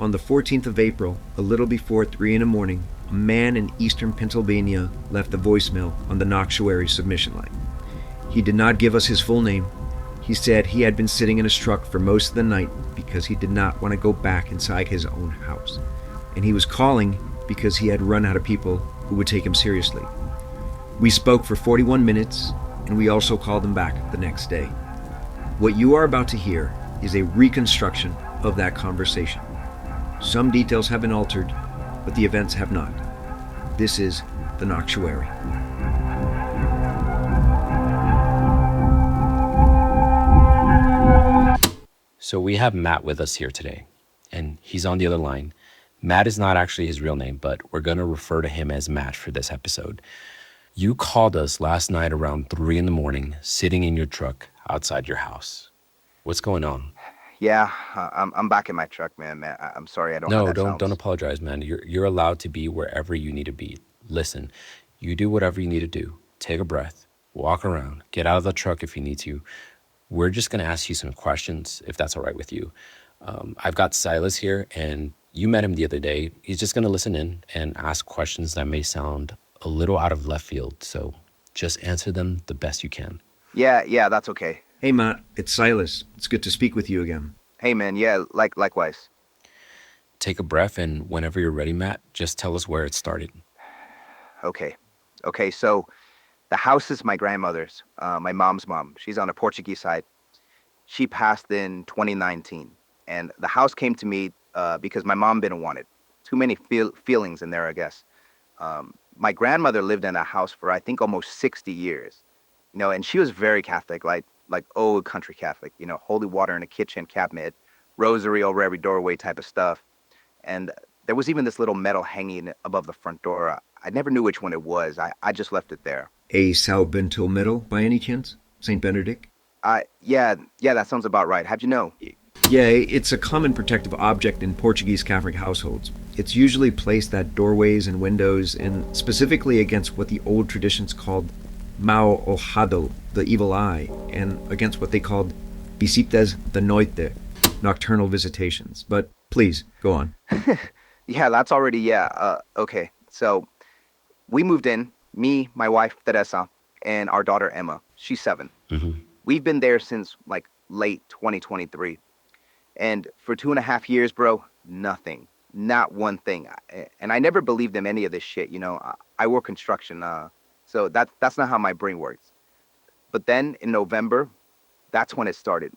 On the 14th of April, a little before 3 in the morning, a man in eastern Pennsylvania left a voicemail on the Noctuary submission line. He did not give us his full name. He said he had been sitting in his truck for most of the night because he did not want to go back inside his own house. And he was calling because he had run out of people who would take him seriously. We spoke for 41 minutes, and we also called him back the next day. What you are about to hear is a reconstruction of that conversation. Some details have been altered, but the events have not. This is the Noctuary. So we have Matt with us here today, and he's on the other line. Matt is not actually his real name, but we're going to refer to him as Matt for this episode. You called us last night around 3 in the morning, sitting in your truck outside your house. What's going on? Yeah, I'm back in my truck, man. I'm sorry, I don't know how that don't sounds. apologize, man. You're allowed to be wherever you need to be. Listen, you do whatever you need to do. Take a breath, walk around, get out of the truck if you need to. We're just going to ask you some questions, if that's all right with you. I've got Silas here, and you met him the other day. He's just going to listen in and ask questions that may sound a little out of left field. So just answer them the best you can. Yeah, that's okay. Hey Matt, it's Silas. It's good to speak with you again. Hey, man, yeah, likewise. Take a breath, and whenever you're ready, Matt, just tell us where it started. Okay, so the house is my grandmother's, my mom's mom. She's on the Portuguese side. She passed in 2019, and the house came to me because my mom didn't want it. Too many feelings in there, I guess. My grandmother lived in that house for, I think, almost 60 years. And she was very Catholic, like old country Catholic, holy water in a kitchen cabinet, rosary over every doorway type of stuff. And there was even this little medal hanging above the front door. I never knew which one it was. I just left it there. A São Bento medal, by any chance? St. Benedict? Yeah, that sounds about right. How'd you know? Yeah, it's a common protective object in Portuguese Catholic households. It's usually placed at doorways and windows, and specifically against what the old traditions called Mau Olhado, the evil eye, and against what they called Visitas da Noite, nocturnal visitations. But please, go on. Yeah, that's already, okay. So we moved in, me, my wife, Teresa, and our daughter, Emma. She's 7. Mm-hmm. We've been there since, late 2023. And for 2.5 years, bro, nothing. Not one thing. And I never believed in any of this shit, I work construction, so that's not how my brain works. But then in November, that's when it started.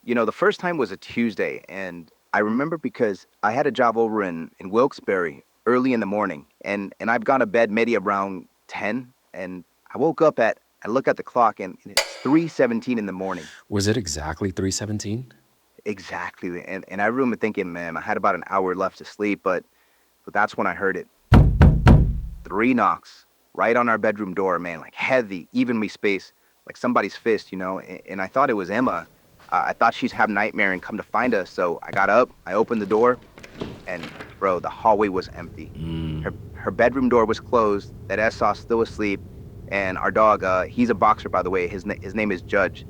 The first time was a Tuesday, and I remember because I had a job over in Wilkes-Barre early in the morning, and I've gone to bed maybe around 10, and I woke up I look at the clock, and it's 3:17 in the morning. Was it exactly 3:17? Exactly. And I remember thinking, man, I had about an hour left to sleep, but that's when I heard it. 3 knocks right on our bedroom door, man, heavy, evenly spaced, like somebody's fist, and I thought it was Emma. I thought she'd have nightmare and come to find us, so I got up, I opened the door, and bro, the hallway was empty. Her bedroom door was closed, that Essa still asleep, and our dog, he's a boxer, by the way, his name is Judge.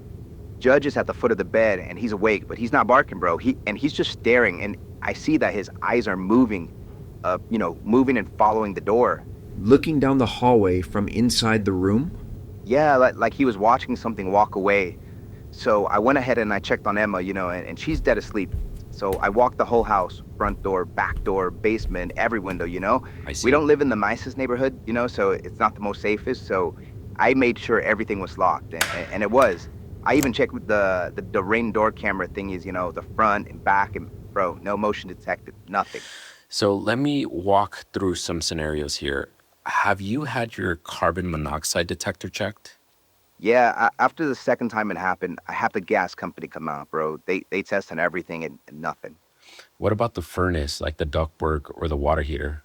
Judge is at the foot of the bed, and he's awake, but he's not barking, bro. He's just staring, and I see that his eyes are moving, moving and following the door. Looking down the hallway from inside the room? Yeah, like he was watching something walk away. So I went ahead and I checked on Emma, and she's dead asleep. So I walked the whole house, front door, back door, basement, every window, I see. We don't live in the nicest neighborhood, so it's not the most safest. So I made sure everything was locked, and it was. I even checked with the Ring door camera thingies, the front and back, and bro, no motion detected, nothing. So let me walk through some scenarios here. Have you had your carbon monoxide detector checked? Yeah, after the second time it happened, I have the gas company come out, bro. They tested everything and nothing. What about the furnace, like the ductwork or the water heater?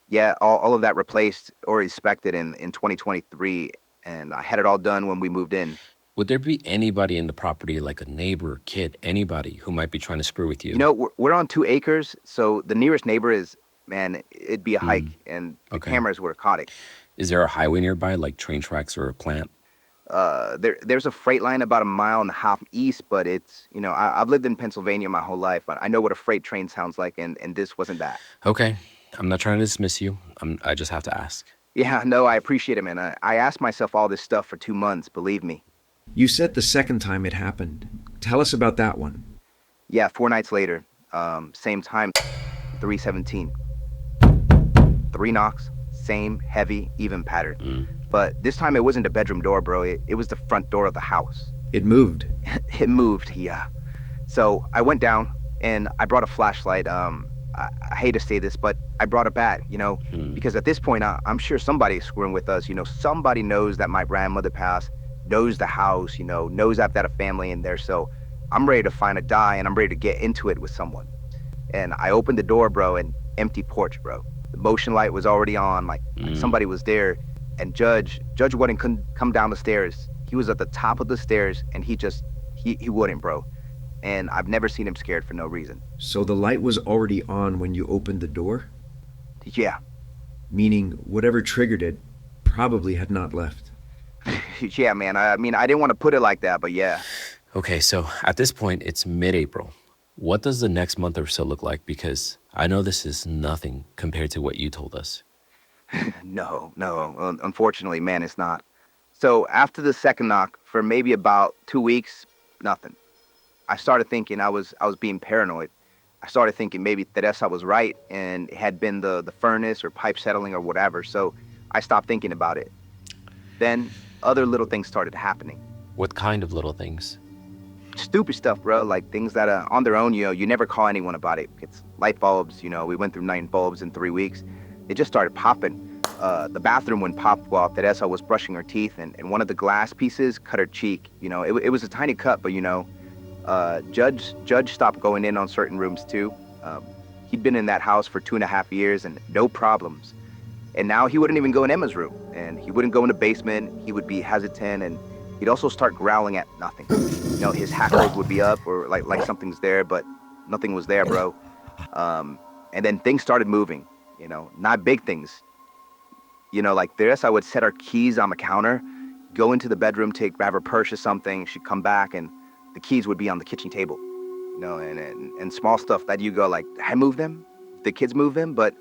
Yeah, all of that replaced or inspected in 2023, and I had it all done when we moved in. Would there be anybody in the property, like a neighbor, kid, anybody who might be trying to screw with you? We're on 2 acres, so the nearest neighbor is, man, it'd be a hike, and the cameras were aquatic. Is there a highway nearby, like train tracks or a plant? There's a freight line about a mile and a half east, but it's, I've lived in Pennsylvania my whole life. I know what a freight train sounds like, and this wasn't that. Okay, I'm not trying to dismiss you. I just have to ask. Yeah, no, I appreciate it, man. I asked myself all this stuff for 2 months, believe me. You said the second time it happened. Tell us about that one. Yeah, 4 nights later, same time, 317. 3 knocks, same heavy, even pattern. But this time it wasn't the bedroom door, bro. It was the front door of the house. It moved. It moved, yeah. So I went down and I brought a flashlight. I hate to say this, but I brought a bat, because at this point, I'm sure somebody's screwing with us. Somebody knows that my grandmother passed, knows the house, knows I've got a family in there. So I'm ready to find a die and I'm ready to get into it with someone. And I opened the door, bro, and empty porch, bro. The motion light was already on, like somebody was there. And Judge wouldn't come down the stairs. He was at the top of the stairs and he wouldn't, bro. And I've never seen him scared for no reason. So the light was already on when you opened the door? Yeah. Meaning whatever triggered it probably had not left. Yeah, man. I mean, I didn't want to put it like that, but yeah. Okay, so at this point, it's mid-April. What does the next month or so look like? Because I know this is nothing compared to what you told us. No. Unfortunately, man, it's not. So after the second knock, for maybe about 2 weeks, nothing. I started thinking I was being paranoid. I started thinking maybe Teresa was right and it had been the furnace or pipe settling or whatever. So I stopped thinking about it. Then other little things started happening. What kind of little things? Stupid stuff, bro. Like things that on their own, you never call anyone about it. It's light bulbs. We went through 9 bulbs in 3 weeks. It just started popping. The bathroom went pop while Teresa was brushing her teeth, and one of the glass pieces cut her cheek. It was a tiny cut, but Judge stopped going in on certain rooms too. He'd been in that house for 2.5 years and no problems. And now he wouldn't even go in Emma's room, and he wouldn't go in the basement. He would be hesitant, and he'd also start growling at nothing. His hackles would be up or like something's there, but nothing was there, bro. And then things started moving, not big things. Like this, I would set our keys on the counter, go into the bedroom, grab her purse or something. She'd come back and the keys would be on the kitchen table, and small stuff that you go like, I moved them, the kids moved them, but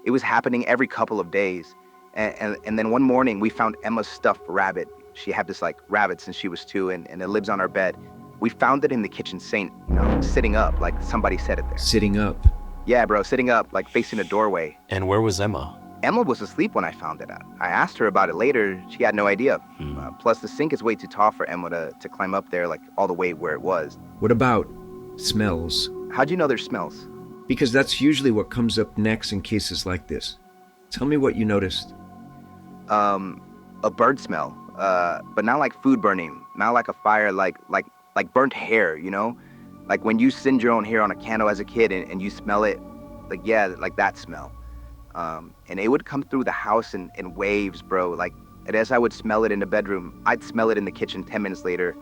it was happening every couple of days. And then one morning we found Emma's stuffed rabbit. She had this like rabbit since she was 2 and it lives on our bed. We found it in the kitchen sink, sitting up, like somebody set it there. Sitting up? Yeah, bro, sitting up, like facing a doorway. And where was Emma? Emma was asleep when I found it. I asked her about it later. She had no idea. Plus, the sink is way too tall for Emma to climb up there, like all the way where it was. What about smells? How'd you know there's smells? Because that's usually what comes up next in cases like this. Tell me what you noticed. A bird smell, but not like food burning, not like a fire, like burnt hair, Like when you singe your own hair on a candle as a kid and you smell it, like, yeah, like that smell. And it would come through the house in waves, bro. Like, and as I would smell it in the bedroom, I'd smell it in the kitchen 10 minutes later.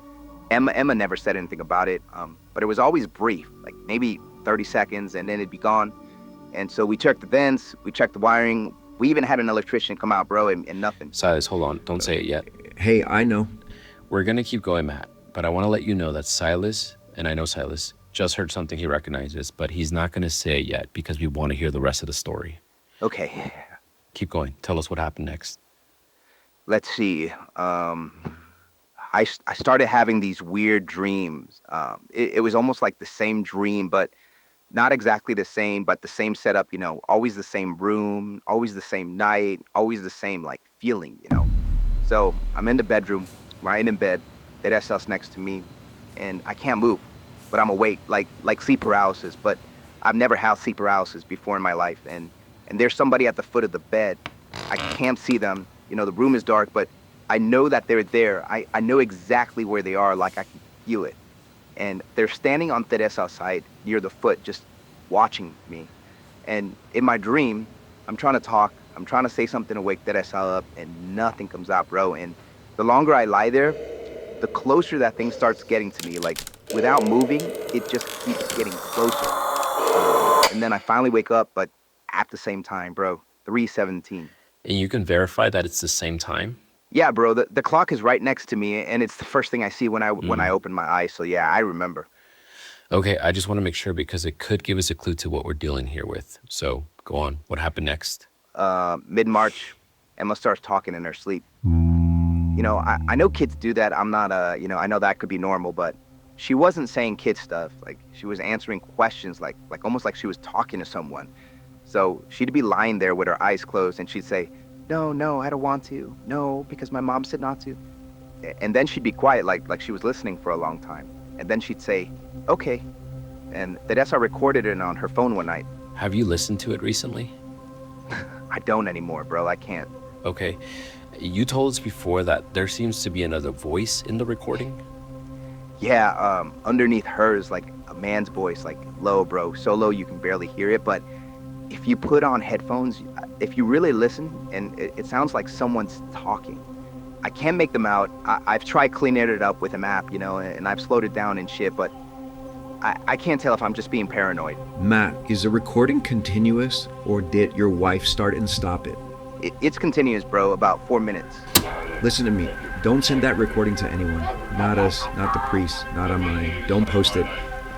Emma never said anything about it, but it was always brief, like maybe 30 seconds, and then it'd be gone. And so we checked the vents, we checked the wiring. We even had an electrician come out, bro, and nothing. Silas, hold on. Don't say it yet. Hey, I know. We're going to keep going, Matt, but I want to let you know that Silas, and I know Silas, just heard something he recognizes, but he's not going to say it yet because we want to hear the rest of the story. Okay. Keep going. Tell us what happened next. Let's see. I started having these weird dreams. It was almost like the same dream, but not exactly the same, but the same setup, always the same room, always the same night, always the same, like, feeling, So I'm in the bedroom, right in bed, Teresa's next to me, and I can't move, but I'm awake, like sleep paralysis, but I've never had sleep paralysis before in my life, and there's somebody at the foot of the bed. I can't see them, the room is dark, but I know that they're there. I know exactly where they are, like I can feel it. And they're standing on Teresa's side near the foot, just watching me. And in my dream, I'm trying to talk, I'm trying to say something to wake Teresa up, and nothing comes out, bro. And the longer I lie there, the closer that thing starts getting to me. Like, without moving, it just keeps getting closer. And then I finally wake up, but at the same time, bro, 3:17. And you can verify that it's the same time? Yeah, bro, the clock is right next to me, and it's the first thing I see when I open my eyes. So yeah, I remember. Okay, I just want to make sure because it could give us a clue to what we're dealing here with. So go on. What happened next? Mid-March, Emma starts talking in her sleep. I know kids do that. I'm not I know that could be normal, but she wasn't saying kid stuff. Like she was answering questions like almost like she was talking to someone. So she'd be lying there with her eyes closed and she'd say, "No, no, I don't want to. No, because my mom said not to." And then she'd be quiet like she was listening for a long time. And then she'd say, "Okay." And Teresa recorded it on her phone one night. Have you listened to it recently? I don't anymore, bro. I can't. Okay. You told us before that there seems to be another voice in the recording. Yeah, underneath hers, like a man's voice, like low, bro. So low you can barely hear it, but if you put on headphones, if you really listen, and it sounds like someone's talking. I can't make them out. I've tried cleaning it up with a map, and I've slowed it down and shit, but I can't tell if I'm just being paranoid. Matt, is the recording continuous, or did your wife start and stop it? It's continuous, bro, about 4 minutes. Listen to me. Don't send that recording to anyone. Not us, not the priest, not on mine. Don't post it.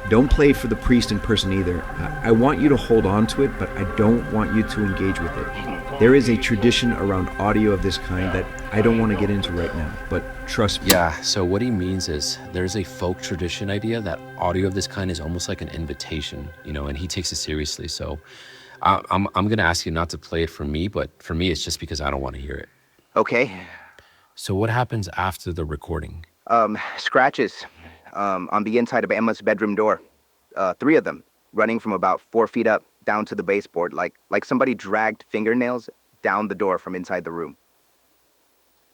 Don't play for the priest in person either. I want you to hold on to it, but I don't want you to engage with it. There is a tradition around audio of this kind that I don't want to get into right now, but trust me. Yeah, so what he means is there's a folk tradition idea that audio of this kind is almost like an invitation, and he takes it seriously. So I'm going to ask you not to play it for me, but for me, it's just because I don't want to hear it. Okay. So what happens after the recording? Scratches on the inside of Emma's bedroom door. 3 of them, running from about 4 feet up down to the baseboard, like somebody dragged fingernails down the door from inside the room.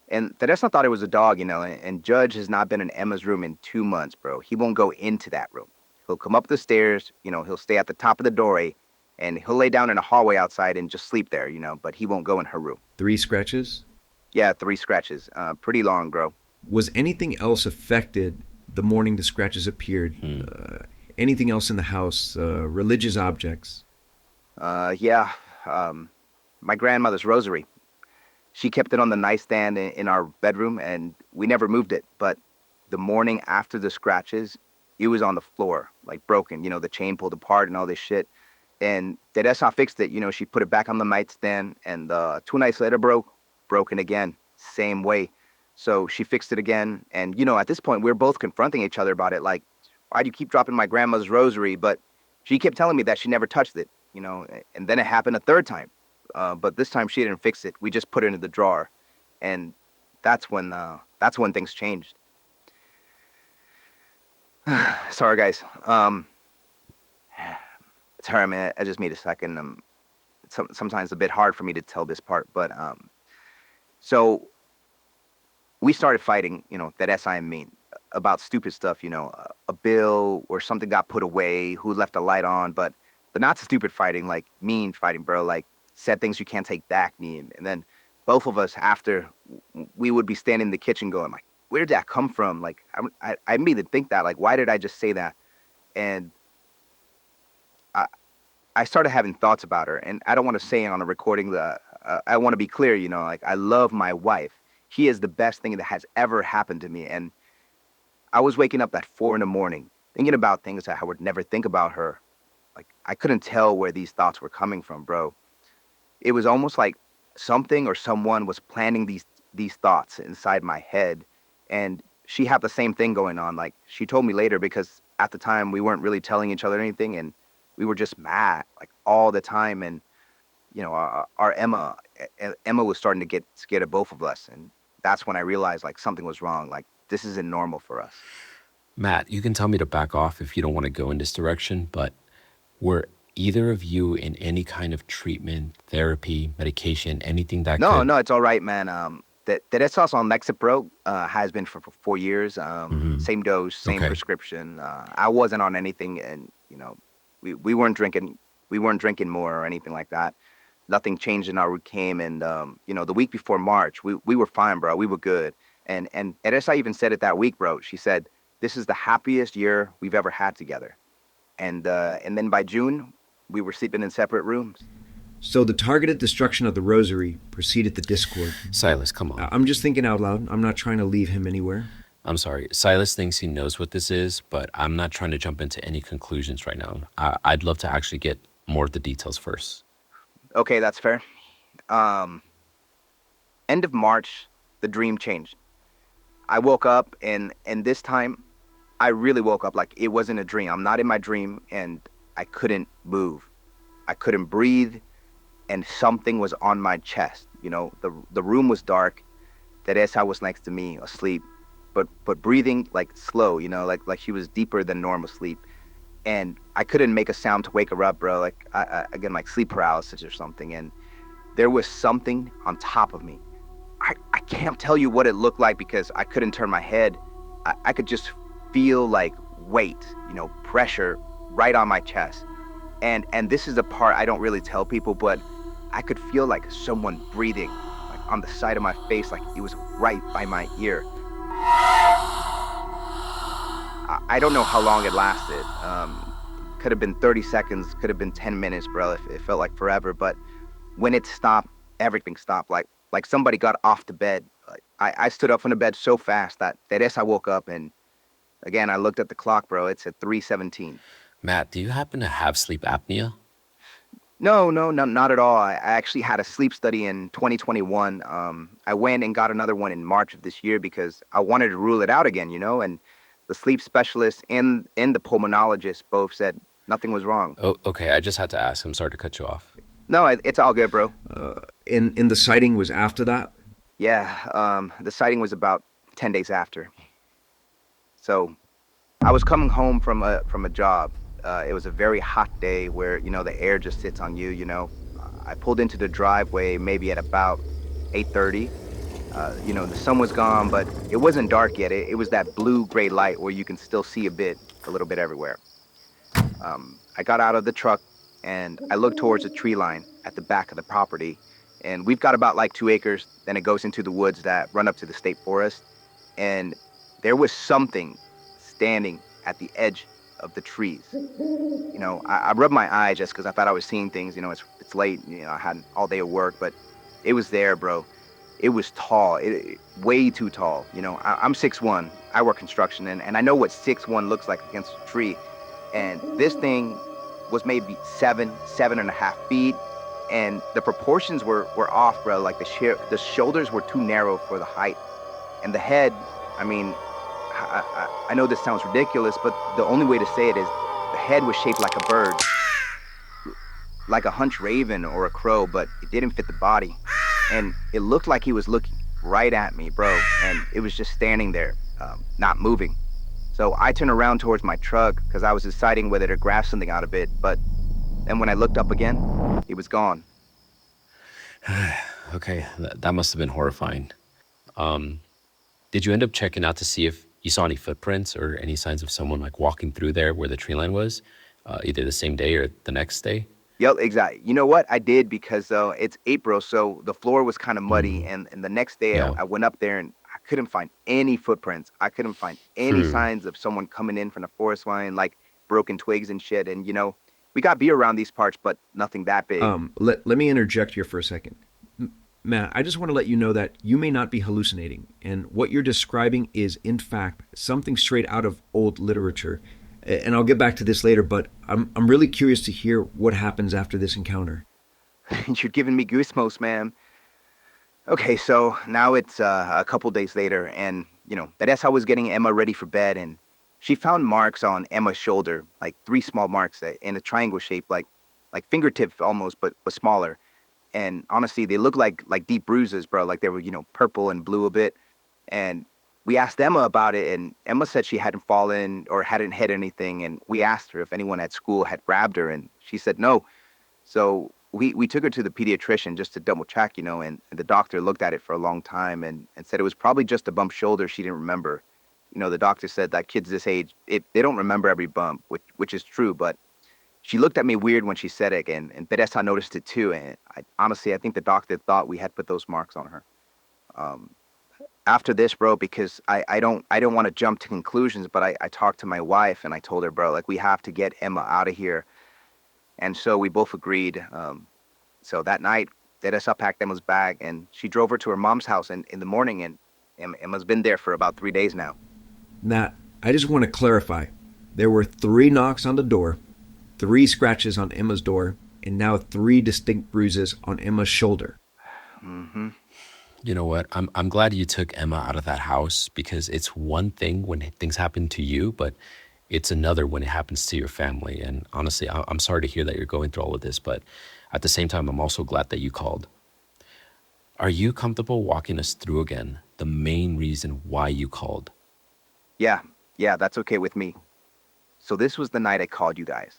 And Teresa thought it was a dog, and Judge has not been in Emma's room in 2 months, bro. He won't go into that room. He'll come up the stairs, he'll stay at the top of the doorway, and he'll lay down in a hallway outside and just sleep there, but he won't go in her room. 3 scratches? Yeah, 3 scratches. Pretty long, bro. Was anything else affected the morning the scratches appeared? Anything else in the house? Religious objects? Yeah. My grandmother's rosary. She kept it on the nightstand in our bedroom, and we never moved it. But the morning after the scratches, it was on the floor, like broken. The chain pulled apart and all this shit. And Teresa fixed it. She put it back on the nightstand, and 2 nights later, broken again, same way. So she fixed it again. And, at this point, we were both confronting each other about it. Like, why do you keep dropping my grandma's rosary? But she kept telling me that she never touched it, and then it happened a 3rd time. But this time she didn't fix it. We just put it in the drawer. And that's when things changed. Sorry, guys. Sorry, man. I just need a second. Sometimes a bit hard for me to tell this part, but so we started fighting, that SI and me, about stupid stuff, a bill or something got put away, who left a light on, but not stupid fighting, like mean fighting, bro, like said things you can't take back me. And then both of us, after, we would be standing in the kitchen going, like, where did that come from? Like, I made them think that, like, why did I just say that? And I started having thoughts about her, and I don't want to say it on a recording that I want to be clear, like, I love my wife. She is the best thing that has ever happened to me. And I was waking up at 4 a.m, thinking about things that I would never think about her. Like, I couldn't tell where these thoughts were coming from, bro. It was almost like something or someone was planting these thoughts inside my head. And she had the same thing going on. Like, she told me later, because at the time we weren't really telling each other anything, and we were just mad, like, all the time. And, our Emma was starting to get scared of both of us. And that's when I realized, like, something was wrong. Like, this isn't normal for us. Matt, you can tell me to back off if you don't want to go in this direction, but were either of you in any kind of treatment, therapy, medication, anything that No, could... no, it's all right, man. That sauce on Lexapro has been for 4 years. Same dose, same Okay. prescription. I wasn't on anything, and we weren't drinking. We weren't drinking more or anything like that. Nothing changed in our routine. And the week before March, we were fine, bro. We were good. And Teresa even said it that week, bro. She said, "This is the happiest year we've ever had together." And then by June, we were sleeping in separate rooms. So the targeted destruction of the rosary preceded the discord. Silas, come on. I'm just thinking out loud. I'm not trying to leave him anywhere. I'm sorry. Silas thinks he knows what this is, but I'm not trying to jump into any conclusions right now. I'd love to actually get more of the details first. Okay, that's fair. Um, End of March, the dream changed. I woke up, and this time, I really woke up like it wasn't a dream. I'm not in my dream, and I couldn't move. I couldn't breathe, and something was on my chest. The room was dark. Teresa was next to me, asleep, but breathing like slow. Like she was deeper than normal sleep. And I couldn't make a sound to wake her up, bro. Like again, like sleep paralysis or something. And there was something on top of me. I can't tell you what it looked like because I couldn't turn my head. I could just feel like weight, pressure right on my chest. And this is the part I don't really tell people, but I could feel like someone breathing, like on the side of my face, like it was right by my ear. I don't know how long it lasted. Could have been 30 seconds, could have been 10 minutes, bro. It felt like forever. But when it stopped, everything stopped. Like somebody got off the bed. Like, I stood up from the bed so fast that as I woke up, and again, I looked at the clock, bro. It's at 3:17. Matt, do you happen to have sleep apnea? No, not at all. I actually had a sleep study in 2021. I went and got another one in March of this year because I wanted to rule it out again, and the sleep specialist and the pulmonologist both said nothing was wrong. Oh, okay. I just had to ask. I'm sorry to cut you off. No, it's all good, bro. And the sighting was after that? Yeah, the sighting was about 10 days after. So I was coming home from a job. It was a very hot day where, the air just sits on you. I pulled into the driveway maybe at about 8:30. The sun was gone, but it wasn't dark yet. It was that blue-gray light where you can still see a little bit everywhere. I got out of the truck and I looked towards a tree line at the back of the property. And we've got about like 2 acres. Then it goes into the woods that run up to the state forest. And there was something standing at the edge of the trees. I rubbed my eyes just because I thought I was seeing things. It's late. I had all day of work, but it was there, bro. It was tall, way too tall. I'm 6'1". I work construction, and I know what 6'1" looks like against a tree. And this thing was maybe 7.5 feet, and the proportions were off, bro. Like the shoulders were too narrow for the height, and the head. I mean, I know this sounds ridiculous, but the only way to say it is the head was shaped like a bird, like a hunched raven or a crow, but it didn't fit the body. And it looked like he was looking right at me, bro. And it was just standing there, not moving. So I turned around towards my truck because I was deciding whether to grab something out of it. But then when I looked up again, he was gone. Okay, that must have been horrifying. Did you end up checking out to see if you saw any footprints or any signs of someone like walking through there where the tree line was, either the same day or the next day? Yep, exactly. You know what? I did because it's April, so the floor was kind of muddy. And the next day Yeah. I went up there and I couldn't find any footprints. I couldn't find any signs of someone coming in from the forest line, like broken twigs and shit. And, we got beer around these parts, but nothing that big. Let me interject here for a second. Matt, I just want to let you know that you may not be hallucinating, and what you're describing is, in fact, something straight out of old literature. And I'll get back to this later, but I'm really curious to hear what happens after this encounter. You're giving me goosebumps, man. Okay, so now it's a couple days later, and, that's how I was getting Emma ready for bed, and she found marks on Emma's shoulder, like 3 small marks in a triangle shape, like fingertips almost, but smaller. And honestly, they look like deep bruises, bro. Like they were, purple and blue a bit. And we asked Emma about it, and Emma said she hadn't fallen or hadn't hit anything. And we asked her if anyone at school had grabbed her, and she said no. So we took her to the pediatrician just to double check, and the doctor looked at it for a long time and said it was probably just a bump shoulder she didn't remember. The doctor said that kids this age, they don't remember every bump, which is true, but she looked at me weird when she said it, and Teresa noticed it too. And honestly, I think the doctor thought we had put those marks on her. After this, bro, because I don't want to jump to conclusions, but I talked to my wife and I told her, bro, like we have to get Emma out of here. And so we both agreed. So that night, Teresa packed Emma's bag and she drove her to her mom's house in the morning, and Emma's been there for about 3 days now. Now, I just want to clarify. There were 3 knocks on the door, 3 scratches on Emma's door, and now 3 distinct bruises on Emma's shoulder. Mm-hmm. You know what? I'm glad you took Emma out of that house, because it's one thing when things happen to you, but it's another when it happens to your family. And honestly, I'm sorry to hear that you're going through all of this, but at the same time, I'm also glad that you called. Are you comfortable walking us through again the main reason why you called? Yeah, yeah, that's okay with me. So this was the night I called you guys.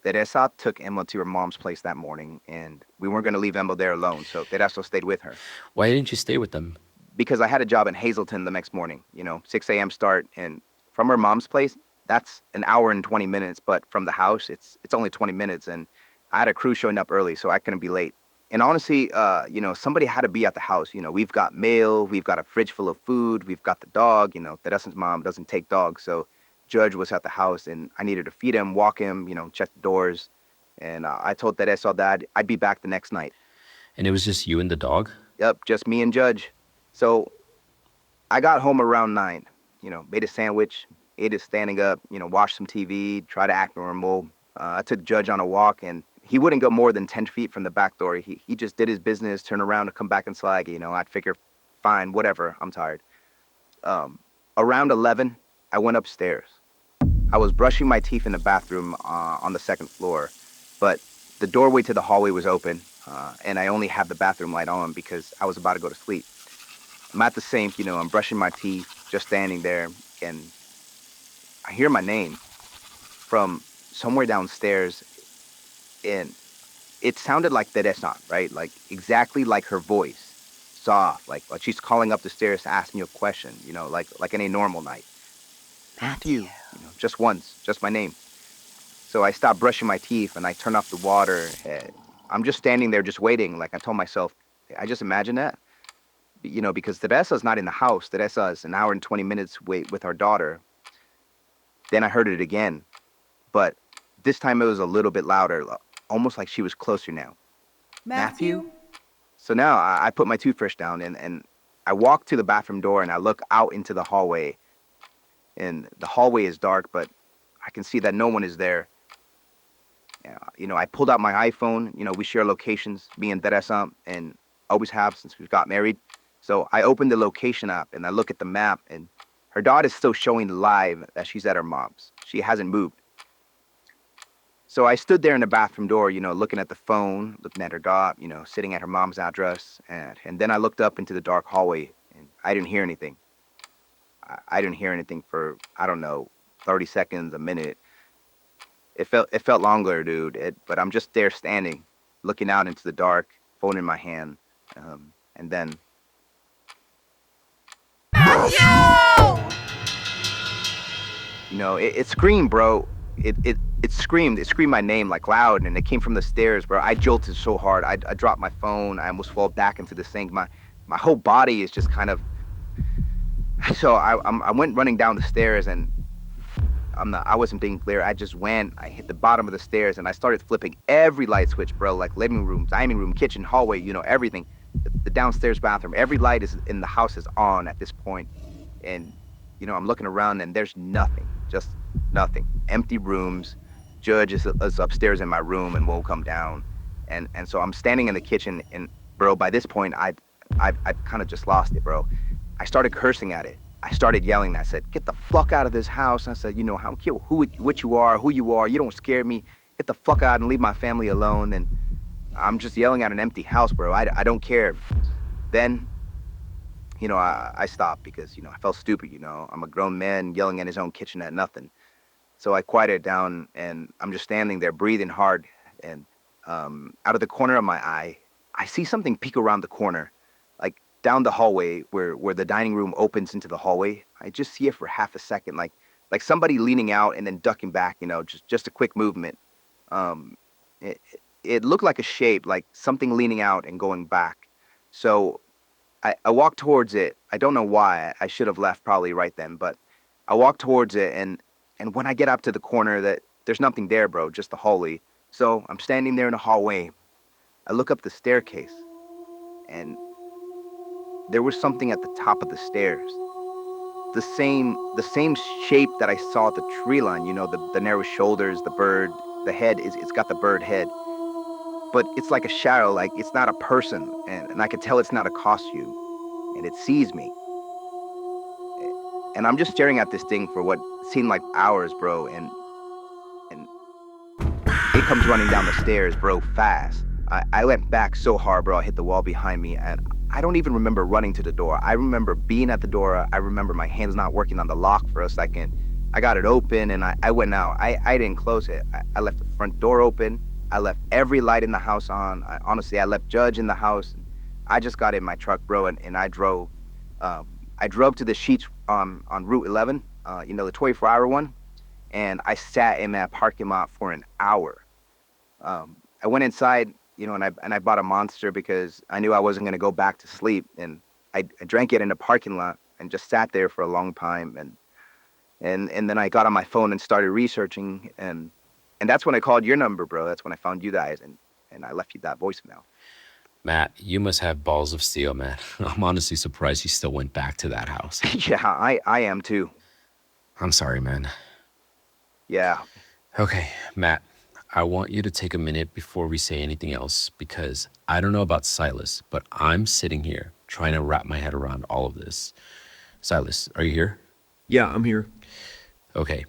Teresa took Emma to her mom's place that morning, and we weren't going to leave Emma there alone, so Teresa stayed with her. Why didn't you stay with them? Because I had a job in Hazleton the next morning, 6 a.m. start, and from her mom's place, that's an hour and 20 minutes, but from the house, it's only 20 minutes, and I had a crew showing up early, so I couldn't be late. And honestly, somebody had to be at the house. We've got mail, we've got a fridge full of food, we've got the dog. Teresa's mom doesn't take dogs, so Judge was at the house, and I needed to feed him, walk him, check the doors. And I told Teresa that I'd be back the next night. And it was just you and the dog? Yep, just me and Judge. So I got home around 9, made a sandwich, ate it standing up, watched some TV, tried to act normal. I took Judge on a walk, and he wouldn't go more than 10 feet from the back door. He just did his business, turned around to come back and slag. I'd figure, fine, whatever, I'm tired. Around 11, I went upstairs. I was brushing my teeth in the bathroom on the second floor, but the doorway to the hallway was open, and I only had the bathroom light on because I was about to go to sleep. I'm at the sink, I'm brushing my teeth, just standing there, and I hear my name from somewhere downstairs, and it sounded like Teresa, right? Like exactly like her voice, soft, like she's calling up the stairs to ask me a question, like any normal night. Matthew, just once, just my name. So I stopped brushing my teeth and I turned off the water. I'm just standing there, just waiting. Like I told myself, I just imagine that, because Teresa's not in the house. Teresa is an hour and 20 minutes wait with our daughter. Then I heard it again, but this time it was a little bit louder, almost like she was closer now. Matthew? So now I put my toothbrush down and I walk to the bathroom door and I look out into the hallway. And the hallway is dark, but I can see that no one is there. I pulled out my iPhone. We share locations, me and Teresa, and always have since we got married. So I opened the location app and I look at the map, and her dot is still showing live that she's at her mom's. She hasn't moved. So I stood there in the bathroom door, looking at the phone, looking at her dot, sitting at her mom's address. And then I looked up into the dark hallway, and I didn't hear anything. I didn't hear anything for, I don't know, 30 seconds, a minute. It felt longer, dude. But I'm just there standing, looking out into the dark, phone in my hand. And then... It screamed, bro. It screamed. It screamed my name, like, loud, and it came from the stairs, bro. I jolted so hard. I dropped my phone. I almost fell back into the sink. My whole body is just kind of... So I went running down the stairs, and I wasn't being clear. I just went. I hit the bottom of the stairs, and I started flipping every light switch, bro. Like living room, dining room, kitchen, hallway. Everything. The downstairs bathroom. Every light is in the house is on at this point, and I'm looking around, and there's nothing. Just nothing. Empty rooms. Judge is upstairs in my room and won't come down, and so I'm standing in the kitchen, and bro, by this point I've kind of just lost it, bro. I started cursing at it. I started yelling. I said, "Get the fuck out of this house." I said, "I don't care what you are, who you are. You don't scare me. Get the fuck out and leave my family alone." And I'm just yelling at an empty house, bro. I don't care. Then, I stopped because, I felt stupid, I'm a grown man yelling in his own kitchen at nothing. So I quieted down, and I'm just standing there breathing hard. And out of the corner of my eye, I see something peek around the corner, like down the hallway where the dining room opens into the hallway. I just see it for half a second, like somebody leaning out and then ducking back, just a quick movement. It looked like a shape, like something leaning out and going back. So I walked towards it. I don't know why. I should have left probably right then, but I walked towards it, and when I get up to the corner, there's nothing there, bro, just the hallway. So I'm standing there in the hallway, I look up the staircase, and there was something at the top of the stairs. The same shape that I saw at the tree line, the narrow shoulders, the bird, the head it's got the bird head. But it's like a shadow, like it's not a person, and I could tell it's not a costume, and it sees me. And I'm just staring at this thing for what seemed like hours, bro, and it comes running down the stairs, bro, fast. I went back so hard, bro, I hit the wall behind me, and I don't even remember running to the door. I remember being at the door. I remember my hands not working on the lock for a second. I got it open, and I went out. I didn't close it. I left the front door open. I left every light in the house on. Honestly, I left Judge in the house. I just got in my truck, bro, and I drove. I drove to the Sheets on Route 11, the 24-hour one, and I sat in that parking lot for an hour. I went inside, and I bought a Monster because I knew I wasn't gonna go back to sleep, and I drank it in the parking lot and just sat there for a long time, and then I got on my phone and started researching, and that's when I called your number, bro. That's when I found you guys, and I left you that voicemail. Matt, you must have balls of steel, man. I'm honestly surprised you still went back to that house. Yeah, I am too. I'm sorry, man. Yeah. Okay, Matt, I want you to take a minute before we say anything else because I don't know about Silas, but I'm sitting here trying to wrap my head around all of this. Silas, are you here? Yeah, I'm here. Okay.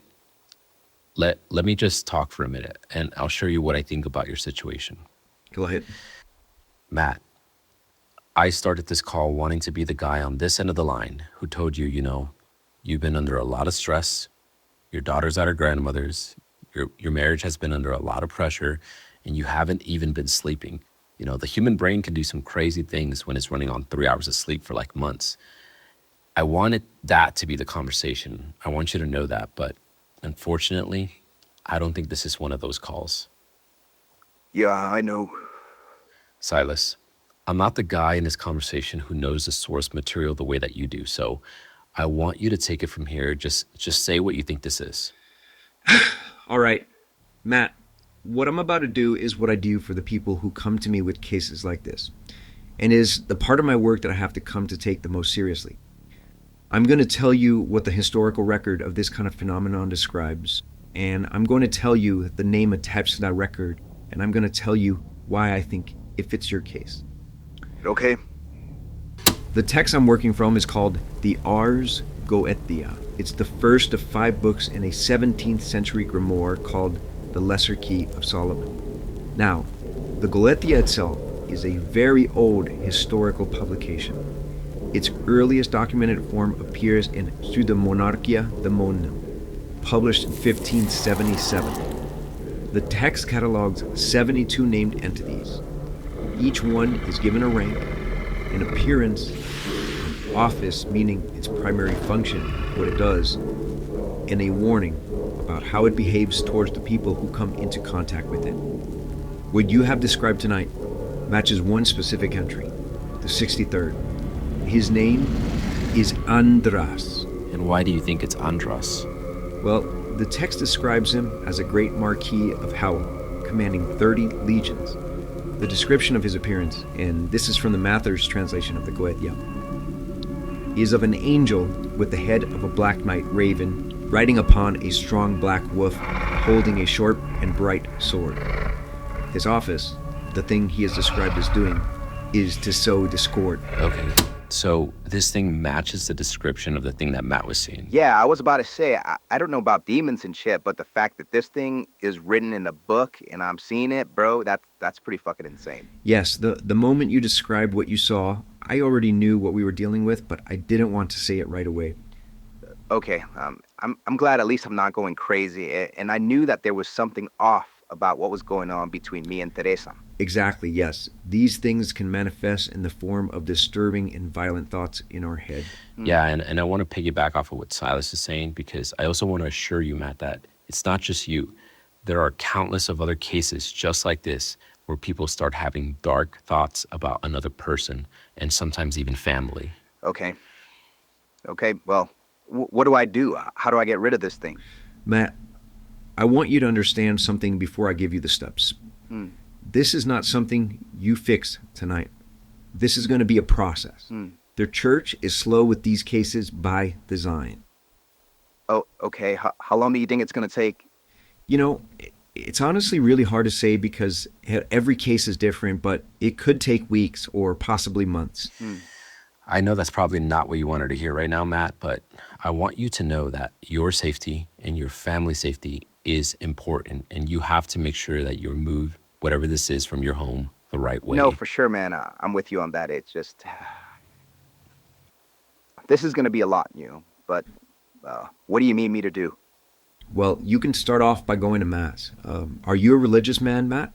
Let me just talk for a minute and I'll show you what I think about your situation. Go ahead. Matt, I started this call wanting to be the guy on this end of the line who told you, you've been under a lot of stress. Your daughter's at her grandmother's. Your marriage has been under a lot of pressure and you haven't even been sleeping. The human brain can do some crazy things when it's running on 3 hours of sleep for like months. I wanted that to be the conversation. I want you to know that, but unfortunately, I don't think this is one of those calls. Yeah, I know. Silas, I'm not the guy in this conversation who knows the source material the way that you do, so I want you to take it from here. Just say what you think this is. All right, Matt, what I'm about to do is what I do for the people who come to me with cases like this, and is the part of my work that I have to come to take the most seriously. I'm going to tell you what the historical record of this kind of phenomenon describes, and I'm going to tell you the name attached to that record, and I'm going to tell you why I think it fits your case. Okay. The text I'm working from is called the Ars Goetia. It's the first of 5 books in a 17th century grimoire called the Lesser Key of Solomon. Now, the Goetia itself is a very old historical publication. Its earliest documented form appears in Pseudemonarchia Daemonum, published in 1577. The text catalogs 72 named entities. Each one is given a rank, an appearance, an office, meaning its primary function, what it does, and a warning about how it behaves towards the people who come into contact with it. What you have described tonight matches one specific entry, the 63rd. His name is Andras. And why do you think it's Andras? Well, the text describes him as a great marquis of Howell, commanding 30 legions. The description of his appearance, and this is from the Mather's translation of the Goetia, is of an angel with the head of a black knight raven, riding upon a strong black wolf, holding a short and bright sword. His office, the thing he is described as doing, is to sow discord. Okay, so this thing matches the description of the thing that Matt was seeing. Yeah, I was about to say, I don't know about demons and shit, but the fact that this thing is written in a book and I'm seeing it, bro, that's pretty fucking insane. Yes, the moment you described what you saw, I already knew what we were dealing with, but I didn't want to say it right away. Okay, I'm glad at least I'm not going crazy, and I knew that there was something off about what was going on between me and Teresa. Exactly, yes. These things can manifest in the form of disturbing and violent thoughts in our head. Yeah, and I want to piggyback off of what Silas is saying because I also want to assure you, Matt, that it's not just you. There are countless of other cases just like this where people start having dark thoughts about another person and sometimes even family. Okay, well, what do I do? How do I get rid of this thing? Matt, I want you to understand something before I give you the steps. This is not something you fix tonight. This is going to be a process. The church is slow with these cases by design. Oh, okay. How long do you think it's going to take? You know, it's honestly really hard to say because every case is different, but it could take weeks or possibly months. I know that's probably not what you wanted to hear right now, Matt, but I want you to know that your safety and your family safety is important, and you have to make sure that you move whatever this is from your home the right No, way. for sure, man. I'm with you on that. It's just this is going to be a lot, But what do you need me to do? Well, you can start off by going to Mass. Are you a religious man, Matt?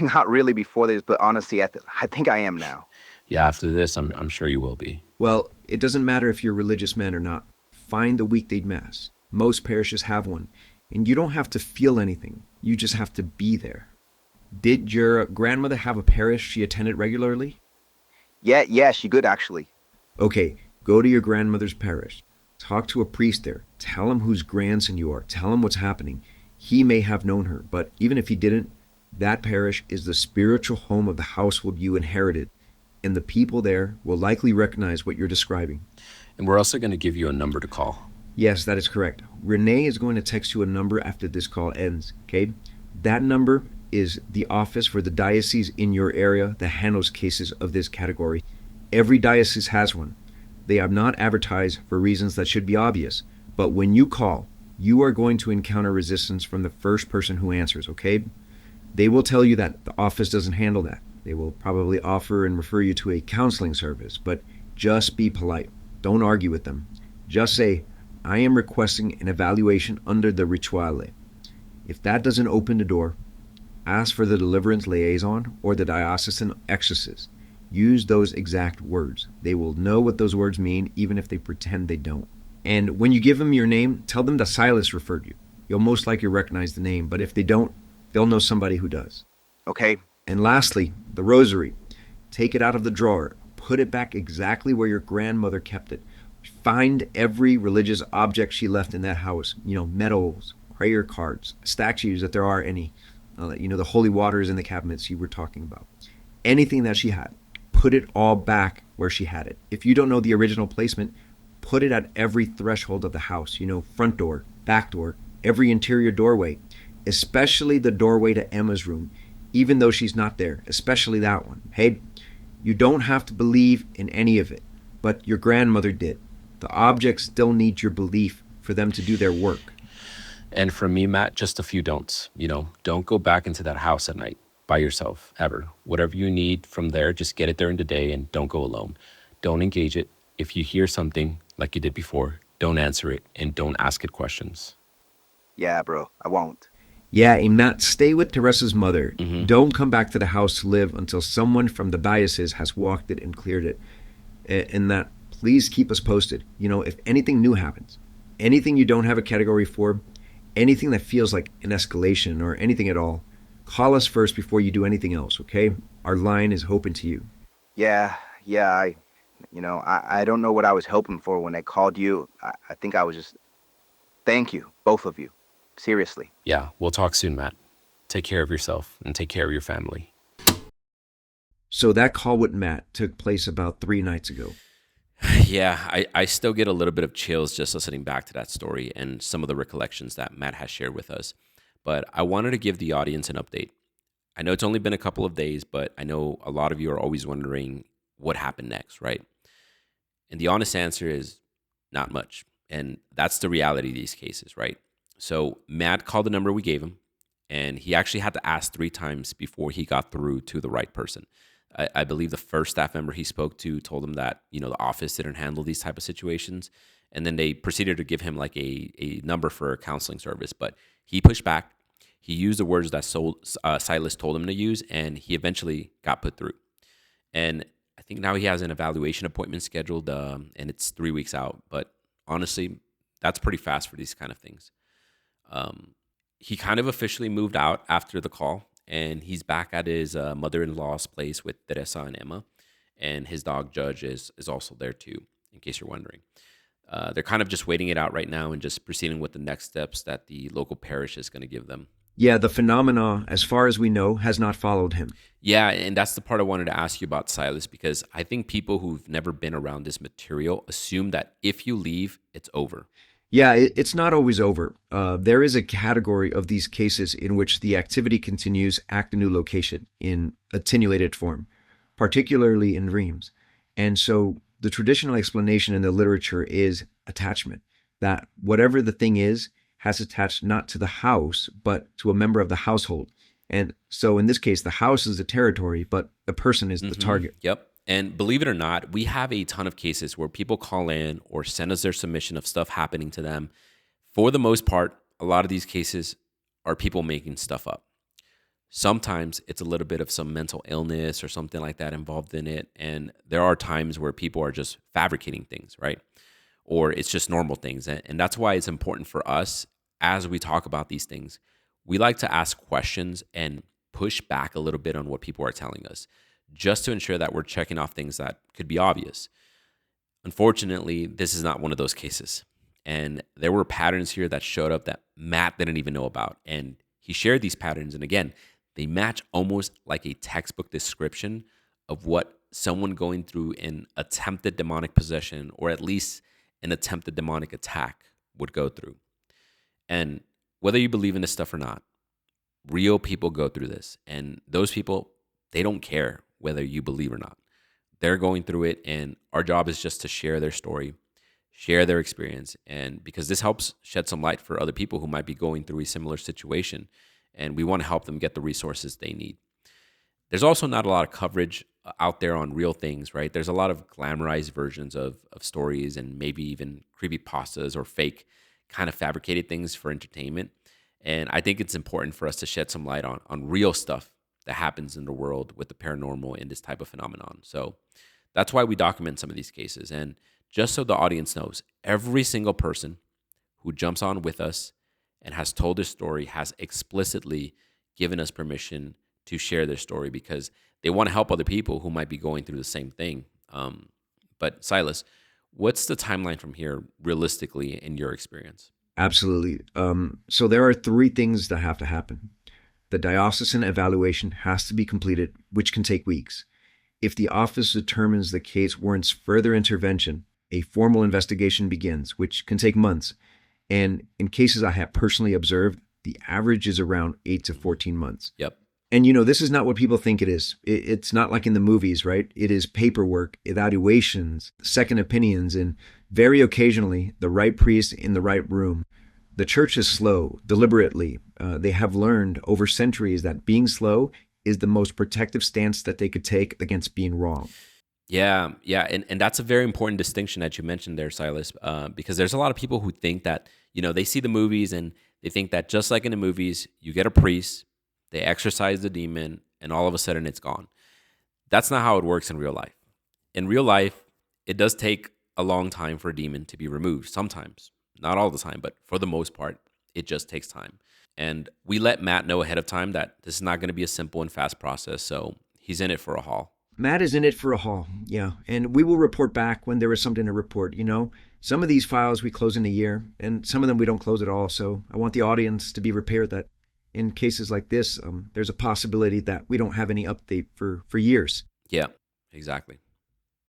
Not really before this, but honestly, I think I am now. Yeah, after this, I'm sure you will be. Well, it doesn't matter if you're a religious man or not. Find the weekday Mass. Most parishes have one. And you don't have to feel anything. You just have to be there. Did your grandmother have a parish she attended regularly? Yeah, she good actually. Okay, go to your grandmother's parish. Talk to a priest there. Tell him whose grandson you are. Tell him what's happening. He may have known her, but even if he didn't, that parish is the spiritual home of the household you inherited, and the people there will likely recognize what you're describing. And we're also going to give you a number to call. Yes, that is correct. Renee is going to text you a number after this call ends, okay? That number is the office for the diocese in your area that handles cases of this category. Every diocese has one. They have not advertised for reasons that should be obvious, but when you call, you are going to encounter resistance from the first person who answers, okay? They will tell you that the office doesn't handle that. They will probably offer and refer you to a counseling service, but just be polite. Don't argue with them. Just say, I am requesting an evaluation under the rituale. If that doesn't open the door, ask for the deliverance liaison or the diocesan exorcist. Use those exact words. They will know what those words mean, even if they pretend they don't. And when you give them your name, tell them that Silas referred you. You'll most likely recognize the name, but if they don't, they'll know somebody who does. Okay. And lastly, the rosary. Take it out of the drawer. Put it back exactly where your grandmother kept it. Find every religious object she left in that house. Medals, prayer cards, statues if there are any. The holy waters in the cabinets you were talking about. Anything that she had. Put it all back where she had it. If you don't know the original placement, put it at every threshold of the house. Front door, back door, every interior doorway. Especially the doorway to Emma's room, even though she's not there. Especially that one. Hey, you don't have to believe in any of it, but your grandmother did. The objects still need your belief for them to do their work. And from me, Matt, just a few don'ts. Don't go back into that house at night by yourself, ever. Whatever you need from there, just get it during the day and don't go alone. Don't engage it. If you hear something like you did before, don't answer it and don't ask it questions. Yeah, bro, I won't. Yeah, and Matt, stay with Teresa's mother. Don't come back to the house to live until someone from the diocese has walked it and cleared it. And that, please keep us posted. If anything new happens, anything you don't have a category for, anything that feels like an escalation or anything at all, call us first before you do anything else, okay? Our line is open to you. Yeah, I don't know what I was hoping for when I called you. I think I was just, thank you, both of you. Seriously. Yeah, we'll talk soon, Matt. Take care of yourself and take care of your family. So that call with Matt took place about 3 nights ago. Yeah, I still get a little bit of chills just listening back to that story and some of the recollections that Matt has shared with us. But I wanted to give the audience an update. I know it's only been a couple of days, but I know a lot of you are always wondering what happened next, right? And the honest answer is not much. And that's the reality of these cases, right? So Matt called the number we gave him, and he actually had to ask 3 times before he got through to the right person. I believe the first staff member he spoke to told him that, the office didn't handle these type of situations. And then they proceeded to give him like a number for a counseling service. But he pushed back. He used the words that Silas told him to use, and he eventually got put through. And I think now he has an evaluation appointment scheduled, and it's 3 weeks out. But honestly, that's pretty fast for these kind of things. He kind of officially moved out after the call, and he's back at his mother-in-law's place with Teresa and Emma, and his dog Judge is also there too, in case you're wondering. They're kind of just waiting it out right now and just proceeding with the next steps that the local parish is going to give them. Yeah, the phenomena, as far as we know, has not followed him. Yeah, and that's the part I wanted to ask you about, Silas, because I think people who've never been around this material assume that if you leave, it's over. Yeah, it's not always over. There is a category of these cases in which the activity continues at a new location in attenuated form, particularly in dreams. And so the traditional explanation in the literature is attachment, that whatever the thing is has attached not to the house, but to a member of the household. And so in this case, the house is the territory, but the person is the target. Yep. And believe it or not, we have a ton of cases where people call in or send us their submission of stuff happening to them. For the most part, a lot of these cases are people making stuff up. Sometimes it's a little bit of some mental illness or something like that involved in it. And there are times where people are just fabricating things, right? Or it's just normal things. And that's why it's important for us as we talk about these things. We like to ask questions and push back a little bit on what people are telling us, just to ensure that we're checking off things that could be obvious. Unfortunately, this is not one of those cases. And there were patterns here that showed up that Matt didn't even know about. And he shared these patterns. And again, they match almost like a textbook description of what someone going through an attempted demonic possession, or at least an attempted demonic attack, would go through. And whether you believe in this stuff or not, real people go through this. And those people, they don't care whether you believe or not. They're going through it, and our job is just to share their story, share their experience, and because this helps shed some light for other people who might be going through a similar situation, and we want to help them get the resources they need. There's also not a lot of coverage out there on real things, right? There's a lot of glamorized versions of stories and maybe even creepypastas or fake kind of fabricated things for entertainment. And I think it's important for us to shed some light on real stuff that happens in the world with the paranormal in this type of phenomenon. So that's why we document some of these cases. And just so the audience knows, every single person who jumps on with us and has told their story has explicitly given us permission to share their story because they want to help other people who might be going through the same thing. But Silas, what's the timeline from here realistically in your experience? Absolutely. So there are three things that have to happen. The diocesan evaluation has to be completed, which can take weeks. If the office determines the case warrants further intervention, a formal investigation begins, which can take months. And in cases I have personally observed, the average is around 8 to 14 months. Yep. And this is not what people think it is. It's not like in the movies, right? It is paperwork, evaluations, second opinions, and very occasionally the right priest in the right room. The church is slow, deliberately. They have learned over centuries that being slow is the most protective stance that they could take against being wrong. Yeah. And that's a very important distinction that you mentioned there, Silas, because there's a lot of people who think that, they see the movies and they think that just like in the movies, you get a priest, they exorcise the demon, and all of a sudden it's gone. That's not how it works in real life. In real life, it does take a long time for a demon to be removed. Sometimes, not all the time, but for the most part, it just takes time. And we let Matt know ahead of time that this is not going to be a simple and fast process, so he's in it for a haul. Matt is in it for a haul, yeah. And we will report back when there is something to report, Some of these files we close in a year, and some of them we don't close at all. So I want the audience to be prepared that in cases like this, there's a possibility that we don't have any update for years. Yeah, exactly.